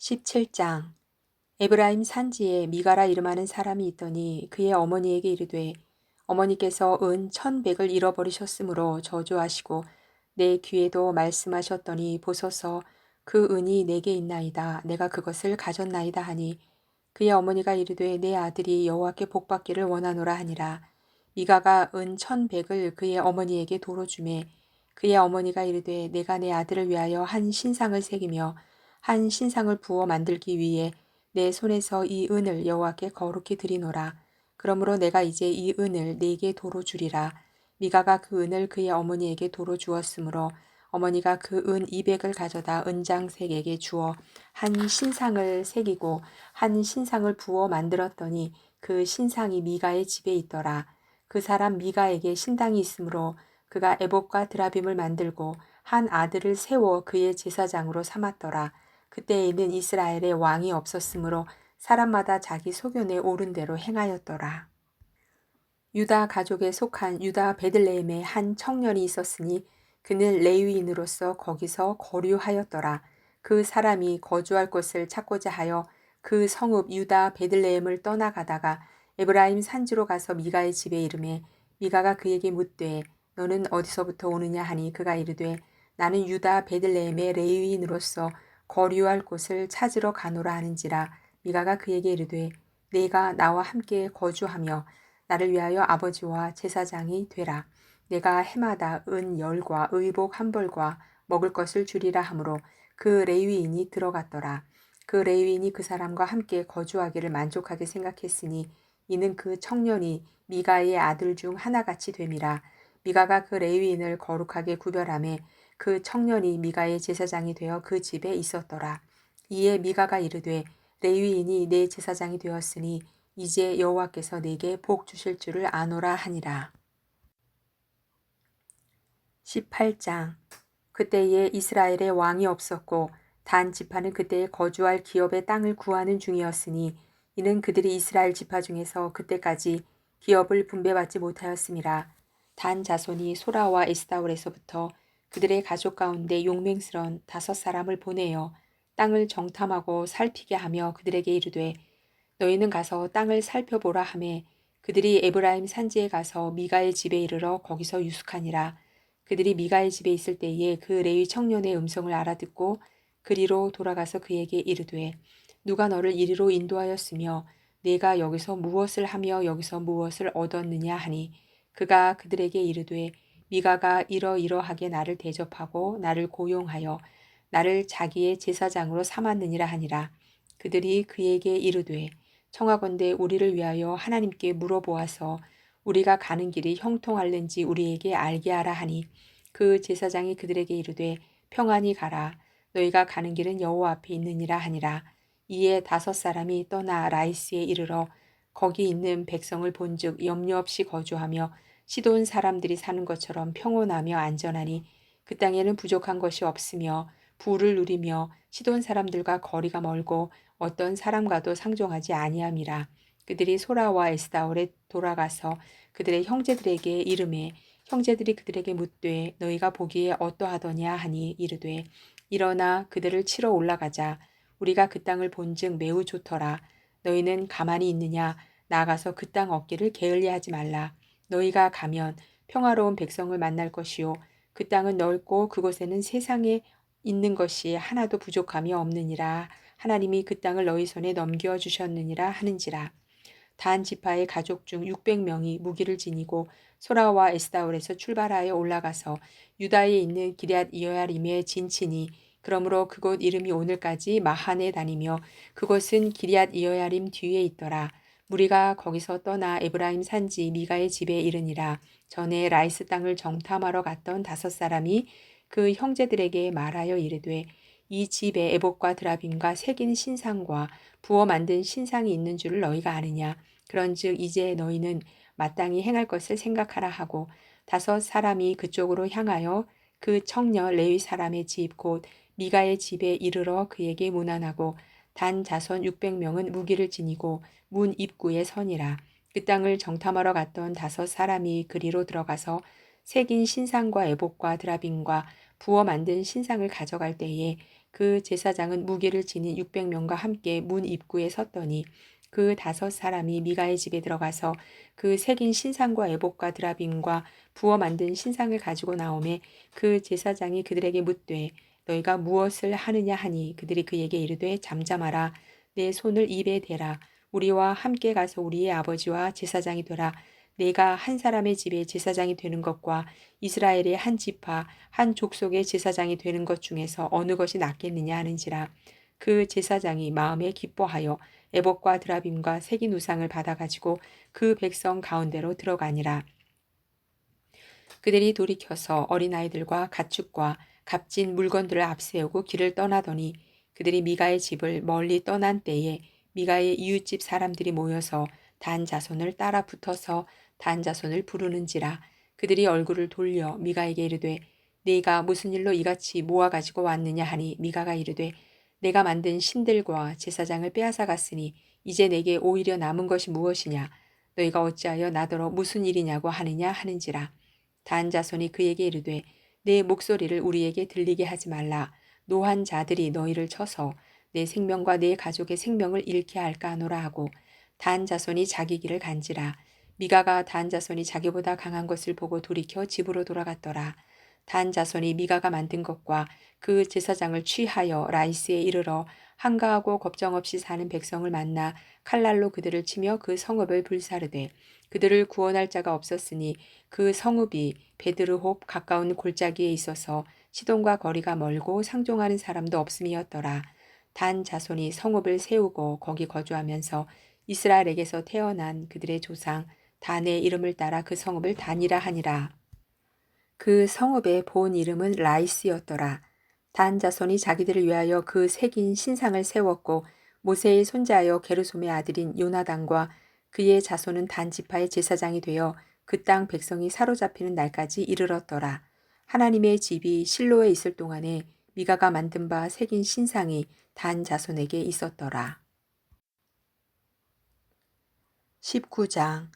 17장. 에브라임 산지에 미가라 이름하는 사람이 있더니 그의 어머니에게 이르되 어머니께서 은 1,100을 잃어버리셨으므로 저주하시고 내 귀에도 말씀하셨더니 보소서 그 은이 내게 있나이다. 내가 그것을 가졌나이다 하니 그의 어머니가 이르되 내 아들이 여호와께 복받기를 원하노라 하니라. 미가가 은 1,100을 그의 어머니에게 도로 주매 그의 어머니가 이르되 내가 내 아들을 위하여 한 신상을 새기며 한 신상을 부어 만들기 위해 내 손에서 이 은을 여호와께 거룩히 드리노라. 그러므로 내가 이제 이 은을 네게 도로 주리라. 미가가 그 은을 그의 어머니에게 도로 주었으므로 어머니가 그 은 200을 가져다 은장색에게 주어 한 신상을 새기고 한 신상을 부어 만들었더니 그 신상이 미가의 집에 있더라. 그 사람 미가에게 신당이 있으므로 그가 에봇과 드라빔을 만들고 한 아들을 세워 그의 제사장으로 삼았더라. 그때에는 이스라엘에 왕이 없었으므로 사람마다 자기 소견에 옳은 대로 행하였더라. 유다 가족에 속한 유다 베들레헴에 한 청년이 있었으니 그는 레위인으로서 거기서 거류하였더라. 그 사람이 거주할 곳을 찾고자 하여 그 성읍 유다 베들레헴을 떠나가다가 에브라임 산지로 가서 미가의 집에 이르매 미가가 그에게 묻되 너는 어디서부터 오느냐 하니 그가 이르되 나는 유다 베들레헴의 레위인으로서 거류할 곳을 찾으러 가노라 하는지라. 미가가 그에게 이르되 내가 나와 함께 거주하며 나를 위하여 아버지와 제사장이 되라. 내가 해마다 은 10과 의복 1벌과 먹을 것을 주리라 하므로 그 레위인이 들어갔더라. 그 레위인이 그 사람과 함께 거주하기를 만족하게 생각했으니 이는 그 청년이 미가의 아들 중 하나같이 됨이라. 미가가 그 레위인을 거룩하게 구별하매 그 청년이 미가의 제사장이 되어 그 집에 있었더라. 이에 미가가 이르되 레위인이 내 제사장이 되었으니 이제 여호와께서 내게 복 주실 줄을 아노라 하니라. 18장. 그때에 이스라엘에 왕이 없었고 단 지파는 그때에 거주할 기업의 땅을 구하는 중이었으니 이는 그들이 이스라엘 지파 중에서 그때까지 기업을 분배받지 못하였음이라. 단 자손이 소라와 에스다올에서부터 그들의 가족 가운데 용맹스런 5사람을 보내어 땅을 정탐하고 살피게 하며 그들에게 이르되 너희는 가서 땅을 살펴보라 하매 그들이 에브라임 산지에 가서 미가의 집에 이르러 거기서 유숙하니라. 그들이 미가의 집에 있을 때에 그 레위 청년의 음성을 알아듣고 그리로 돌아가서 그에게 이르되 누가 너를 이리로 인도하였으며 내가 여기서 무엇을 하며 여기서 무엇을 얻었느냐 하니 그가 그들에게 이르되 미가가 이러이러하게 나를 대접하고 나를 고용하여 나를 자기의 제사장으로 삼았느니라 하니라. 그들이 그에게 이르되 청하건대 우리를 위하여 하나님께 물어보아서 우리가 가는 길이 형통할는지 우리에게 알게 하라 하니 그 제사장이 그들에게 이르되 평안히 가라. 너희가 가는 길은 여호와 앞에 있느니라 하니라. 이에 5사람이 떠나 라이스에 이르러 거기 있는 백성을 본즉 염려 없이 거주하며 시돈 사람들이 사는 것처럼 평온하며 안전하니 그 땅에는 부족한 것이 없으며 부를 누리며 시돈 사람들과 거리가 멀고 어떤 사람과도 상종하지 아니함이라. 그들이 소라와 에스다올에 돌아가서 그들의 형제들에게 이르매 형제들이 그들에게 묻되 너희가 보기에 어떠하더냐 하니 이르되 일어나 그들을 치러 올라가자. 우리가 그 땅을 본즉 매우 좋더라. 너희는 가만히 있느냐? 나아가서 그 땅 얻기를 게을리하지 말라. 너희가 가면 평화로운 백성을 만날 것이요 그 땅은 넓고 그곳에는 세상에 있는 것이 하나도 부족함이 없느니라. 하나님이 그 땅을 너희 손에 넘겨주셨느니라 하는지라. 단 지파의 가족 중 600명이 무기를 지니고 소라와 에스다올에서 출발하여 올라가서 유다에 있는 기럇 여야림에 진치니 그러므로 그곳 이름이 오늘까지 마한에 다니며 그곳은 기럇 여야림 뒤에 있더라. 무리가 거기서 떠나 에브라임 산지 미가의 집에 이르니라. 전에 라이스 땅을 정탐하러 갔던 5사람이 그 형제들에게 말하여 이르되 이 집에 에봇과 드라빔과 새긴 신상과 부어 만든 신상이 있는 줄을 너희가 아느냐. 그런즉 이제 너희는 마땅히 행할 것을 생각하라 하고 5사람이 그쪽으로 향하여 그 청년 레위 사람의 집 곧 미가의 집에 이르러 그에게 문안하고 단 자손 600명은 무기를 지니고 문 입구에 서니라. 그 땅을 정탐하러 갔던 5사람이 그리로 들어가서 새긴 신상과 에봇과 드라빔과 부어 만든 신상을 가져갈 때에 그 제사장은 무기를 지닌 600명과 함께 문 입구에 섰더니 그 5사람이 미가의 집에 들어가서 그 새긴 신상과 에봇과 드라빔과 부어 만든 신상을 가지고 나오매 그 제사장이 그들에게 묻되 너희가 무엇을 하느냐 하니 그들이 그에게 이르되 잠잠하라 내 손을 입에 대라 우리와 함께 가서 우리의 아버지와 제사장이 되라 내가 한 사람의 집에 제사장이 되는 것과 이스라엘의 한 지파 한 족속의 제사장이 되는 것 중에서 어느 것이 낫겠느냐 하는지라 그 제사장이 마음에 기뻐하여 에봇과 드라빔과 새긴 우상을 받아가지고 그 백성 가운데로 들어가니라. 그들이 돌이켜서 어린아이들과 가축과 값진 물건들을 앞세우고 길을 떠나더니 그들이 미가의 집을 멀리 떠난 때에 미가의 이웃집 사람들이 모여서 단 자손을 따라 붙어서 단 자손을 부르는지라 그들이 얼굴을 돌려 미가에게 이르되 네가 무슨 일로 이같이 모아 가지고 왔느냐 하니 미가가 이르되 내가 만든 신들과 제사장을 빼앗아 갔으니 이제 내게 오히려 남은 것이 무엇이냐 너희가 어찌하여 나더러 무슨 일이냐고 하느냐 하는지라 단 자손이 그에게 이르되 내 목소리를 우리에게 들리게 하지 말라 노한 자들이 너희를 쳐서 내 생명과 내 가족의 생명을 잃게 할까 하노라 하고 단 자손이 자기 길을 간지라 미가가 단 자손이 자기보다 강한 것을 보고 돌이켜 집으로 돌아갔더라. 단 자손이 미가가 만든 것과 그 제사장을 취하여 라이스에 이르러 한가하고 걱정 없이 사는 백성을 만나 칼날로 그들을 치며 그 성읍을 불사르되 그들을 구원할 자가 없었으니 그 성읍이 베드르홉 가까운 골짜기에 있어서 시돈과 거리가 멀고 상종하는 사람도 없음이었더라. 단 자손이 성읍을 세우고 거기 거주하면서 이스라엘에게서 태어난 그들의 조상 단의 이름을 따라 그 성읍을 단이라 하니라. 그 성읍의 본 이름은 라이스였더라. 단 자손이 자기들을 위하여 그 새긴 신상을 세웠고 모세의 손자여 게르솜의 아들인 요나단과 그의 자손은 단 지파의 제사장이 되어 그 땅 백성이 사로잡히는 날까지 이르렀더라. 하나님의 집이 실로에 있을 동안에 미가가 만든 바 새긴 신상이 단 자손에게 있었더라. 19장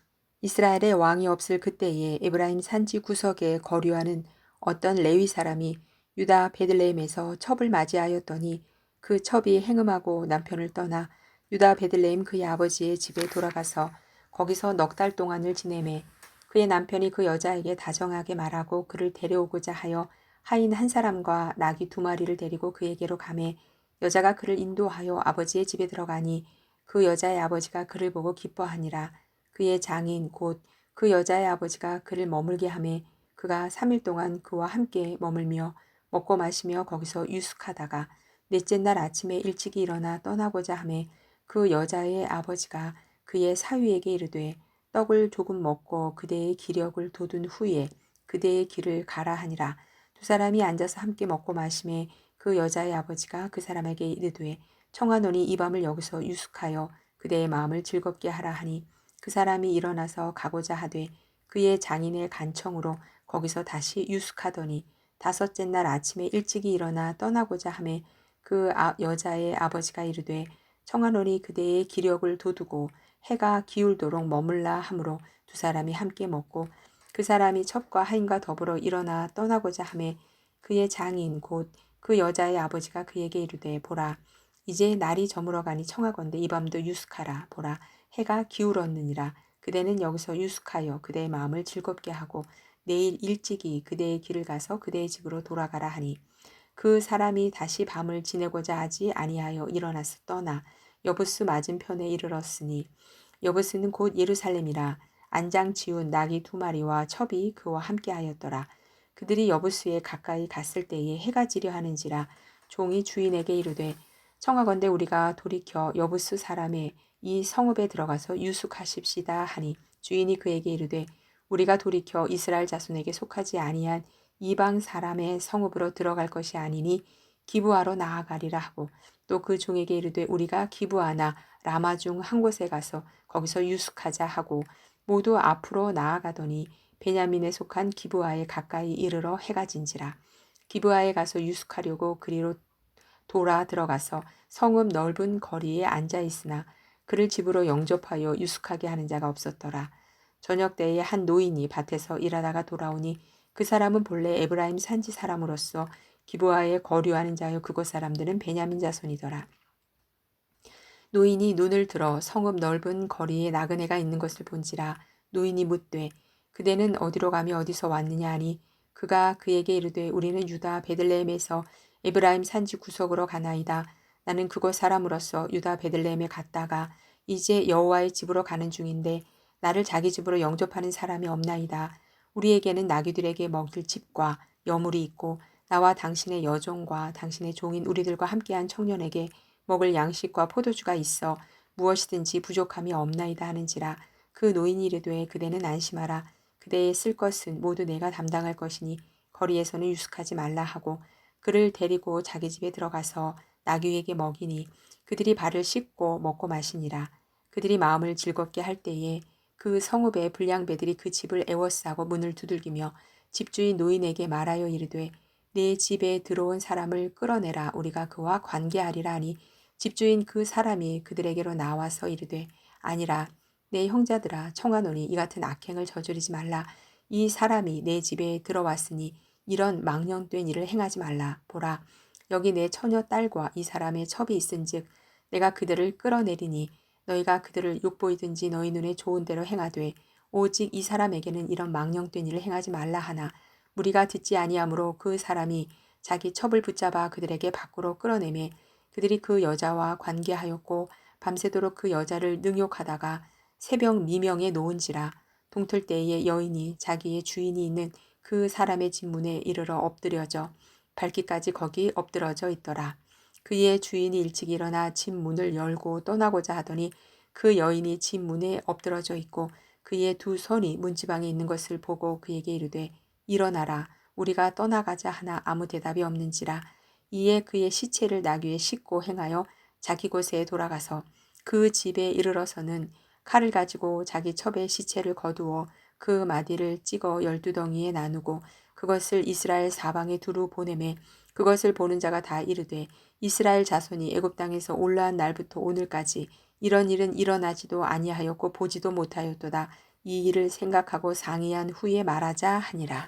이스라엘의 왕이 없을 그때에 에브라임 산지 구석에 거류하는 어떤 레위 사람이 유다 베들레헴에서 첩을 맞이하였더니 그 첩이 행음하고 남편을 떠나 유다 베들레헴 그의 아버지의 집에 돌아가서 거기서 넉 달 동안을 지내매 그의 남편이 그 여자에게 다정하게 말하고 그를 데려오고자 하여 하인 한 사람과 나귀 2마리를 데리고 그에게로 가매 여자가 그를 인도하여 아버지의 집에 들어가니 그 여자의 아버지가 그를 보고 기뻐하니라. 그의 장인 곧 그 여자의 아버지가 그를 머물게 하매 그가 3일 동안 그와 함께 머물며 먹고 마시며 거기서 유숙하다가 넷째 날 아침에 일찍이 일어나 떠나고자 하매 그 여자의 아버지가 그의 사위에게 이르되 떡을 조금 먹고 그대의 기력을 돋운 후에 그대의 길을 가라 하니라. 두 사람이 앉아서 함께 먹고 마시매 그 여자의 아버지가 그 사람에게 이르되 청하노니 이 밤을 여기서 유숙하여 그대의 마음을 즐겁게 하라 하니 그 사람이 일어나서 가고자 하되 그의 장인의 간청으로 거기서 다시 유숙하더니 5째 날 아침에 일찍이 일어나 떠나고자 하매 그 여자의 아버지가 이르되 청하노니 그대의 기력을 돋우고 해가 기울도록 머물라 하므로 두 사람이 함께 먹고 그 사람이 첩과 하인과 더불어 일어나 떠나고자 하매 그의 장인 곧 그 여자의 아버지가 그에게 이르되 보라 이제 날이 저물어가니 청하건대 이 밤도 유숙하라. 보라 해가 기울었느니라. 그대는 여기서 유숙하여 그대의 마음을 즐겁게 하고 내일 일찍이 그대의 길을 가서 그대의 집으로 돌아가라 하니 그 사람이 다시 밤을 지내고자 하지 아니하여 일어나서 떠나 여부스 맞은편에 이르렀으니 여부스는 곧 예루살렘이라. 안장 지운 나귀 2마리와 첩이 그와 함께하였더라. 그들이 여부스에 가까이 갔을 때에 해가 지려 하는지라 종이 주인에게 이르되 청하건대 우리가 돌이켜 여부스 사람의 이 성읍에 들어가서 유숙하십시다 하니 주인이 그에게 이르되 우리가 돌이켜 이스라엘 자손에게 속하지 아니한 이방 사람의 성읍으로 들어갈 것이 아니니 기브아로 나아가리라 하고 또 그 종에게 이르되 우리가 기브아나 라마 중 한 곳에 가서 거기서 유숙하자 하고 모두 앞으로 나아가더니 베냐민에 속한 기브아에 가까이 이르러 해가 진지라. 기브아에 가서 유숙하려고 그리로 돌아 들어가서 성읍 넓은 거리에 앉아 있으나 그를 집으로 영접하여 유숙하게 하는 자가 없었더라. 저녁 때에 한 노인이 밭에서 일하다가 돌아오니 그 사람은 본래 에브라임 산지 사람으로서 기브아에 거류하는 자요 그곳 사람들은 베냐민 자손이더라. 노인이 눈을 들어 성읍 넓은 거리에 나그네가 있는 것을 본지라. 노인이 묻되 그대는 어디로 가며 어디서 왔느냐 하니 그가 그에게 이르되 우리는 유다 베들레헴에서 에브라임 산지 구석으로 가나이다. 나는 그곳 사람으로서 유다 베들레헴에 갔다가 이제 여호와의 집으로 가는 중인데 나를 자기 집으로 영접하는 사람이 없나이다. 우리에게는 나귀들에게 먹일 집과 여물이 있고 나와 당신의 여종과 당신의 종인 우리들과 함께한 청년에게 먹을 양식과 포도주가 있어 무엇이든지 부족함이 없나이다 하는지라. 그 노인이 이르되 그대는 안심하라. 그대의 쓸 것은 모두 내가 담당할 것이니 거리에서는 유숙하지 말라 하고 그를 데리고 자기 집에 들어가서 나귀에게 먹이니 그들이 발을 씻고 먹고 마시니라. 그들이 마음을 즐겁게 할 때에 그 성읍의 불량배들이 그 집을 애워싸고 문을 두들기며 집주인 노인에게 말하여 이르되 내 집에 들어온 사람을 끌어내라. 우리가 그와 관계하리라 하니 집주인 그 사람이 그들에게로 나와서 이르되 아니라 내 형제들아 청하노니 이 같은 악행을 저지르지 말라. 이 사람이 내 집에 들어왔으니 이런 망령된 일을 행하지 말라. 보라 여기 내 처녀 딸과 이 사람의 첩이 있은즉 내가 그들을 끌어내리니 너희가 그들을 욕보이든지 너희 눈에 좋은 대로 행하되 오직 이 사람에게는 이런 망령된 일을 행하지 말라 하나 무리가 듣지 아니하므로 그 사람이 자기 첩을 붙잡아 그들에게 밖으로 끌어내매 그들이 그 여자와 관계하였고 밤새도록 그 여자를 능욕하다가 새벽 미명에 놓은지라. 동틀 때에 여인이 자기의 주인이 있는 그 사람의 집 문에 이르러 엎드려져 밝기까지 거기 엎드러져 있더라. 그의 주인이 일찍 일어나 집 문을 열고 떠나고자 하더니 그 여인이 집 문에 엎드러져 있고 그의 두 손이 문지방에 있는 것을 보고 그에게 이르되 일어나라. 우리가 떠나가자 하나 아무 대답이 없는지라. 이에 그의 시체를 나귀에 싣고 행하여 자기 곳에 돌아가서 그 집에 이르러서는 칼을 가지고 자기 첩의 시체를 거두어 그 마디를 찍어 12덩이에 나누고 그것을 이스라엘 사방에 두루 보내매 그것을 보는 자가 다 이르되 이스라엘 자손이 애굽 땅에서 올라온 날부터 오늘까지 이런 일은 일어나지도 아니하였고 보지도 못하였도다. 이 일을 생각하고 상의한 후에 말하자 하니라.